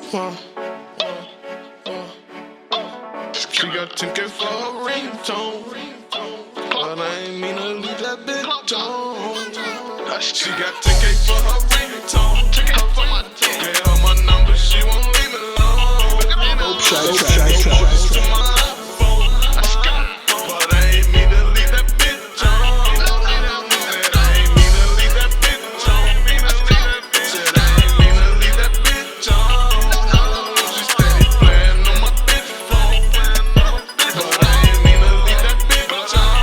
She got 10K for her ringtone, but I ain't mean to leave that bitch on. She got 10K for her ringtone, gave her my number, she won't leave me alone. Emojis to my iPhone, but I ain't mean to leave that bitch on. Said I ain't mean to leave that bitch on. Said I ain't mean to leave that bitch on. She steady playing on my bitch phone, but I ain't mean to leave that bitch on.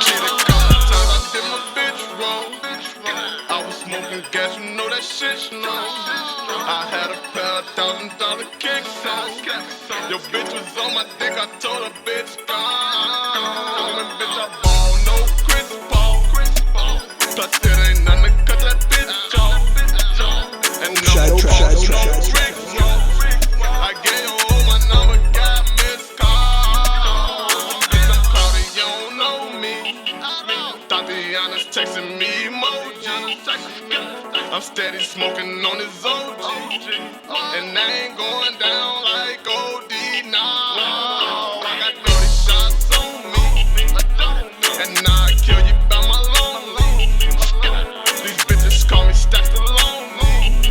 She the couple times I did my bitch wrong. I was smoking gas, you know that shit strong. I had a pair of $1,000 kicks out. Your bitch was on my dick, I told her bitch gone. And bitch I ball, no Chris Paul. Plus it ain't nothing to cut that bitch off. And no Ringtone. I gave her all my number, got missed calls. Bitch I'm cloudy, you don't know me. Tatiana's texting me Emoji. I'm steady smoking on this OG, and I ain't going down like OD now. I got 30 shots on me, and now I kill you by my lonely. These bitches call me Stacks the Lonely,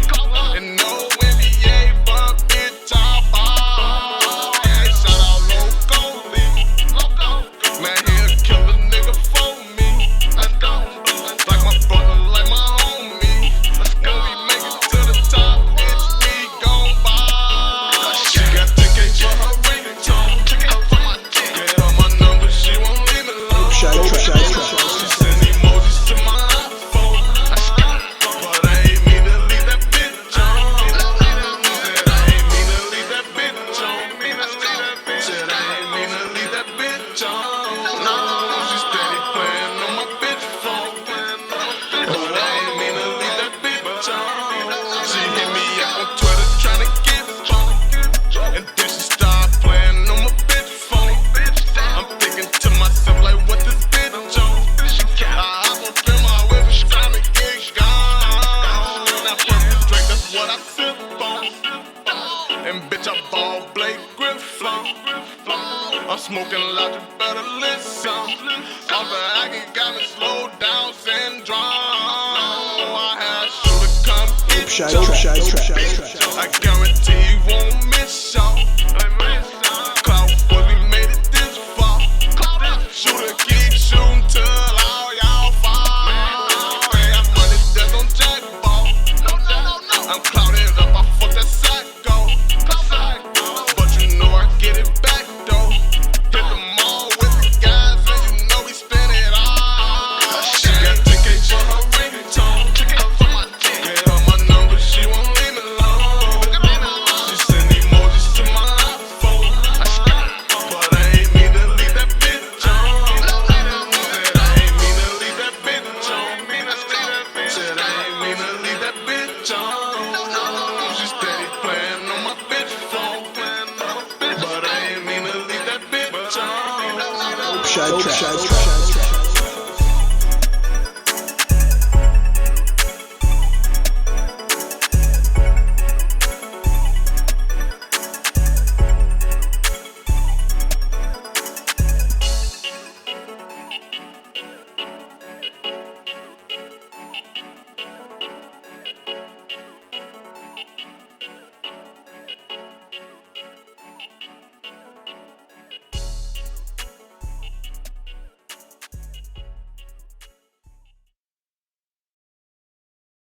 and no NBA, but bitch I ball. Hey, shout out Loco, man, he'll kill a nigga for me. Like my brother, like my homie. When we make it to the top, bitch, we gon' ball. She got 10K for her ringtone, gave her my number, she won't leave me alone. She send emojis to my iPhone, but I ain't mean to leave that bitch on. Said I ain't mean to leave that bitch on. Said I ain't mean to leave that bitch on. No, she steady playing on my bitch phone, but I ain't mean to leave that bitch on. She hit me up on Twitter tryna get phone, and then she started playing on my bitch phone. I'm thinking to myself like, what this bitch on? I hop up in my whip and tryna get gone. That purple drink, that's what I sip on. And bitch, I ball Blake Griffin. I'm smoking loud, you better listen. Off the Aggie got me slowed down syndrome. I had shooter come get you. I guarantee you won't miss y'all. Cloud boys, we made it this far. Shooter keep shooting till all y'all fall. Hey, that money that's on jackball. I'm clouded up, I fuck that psycho. But you know I get it back though. Hit the mall with the guys and you know we spend it all. She got 10K for her ringtone, gave her my number, she won't leave me alone. She send emojis to my iPhone, but I ain't mean to leave that bitch on. Said I ain't mean to leave that bitch on. Said I ain't mean to leave that bitch on. She steady playing on my bitch phone, but I ain't mean to leave that bitch on.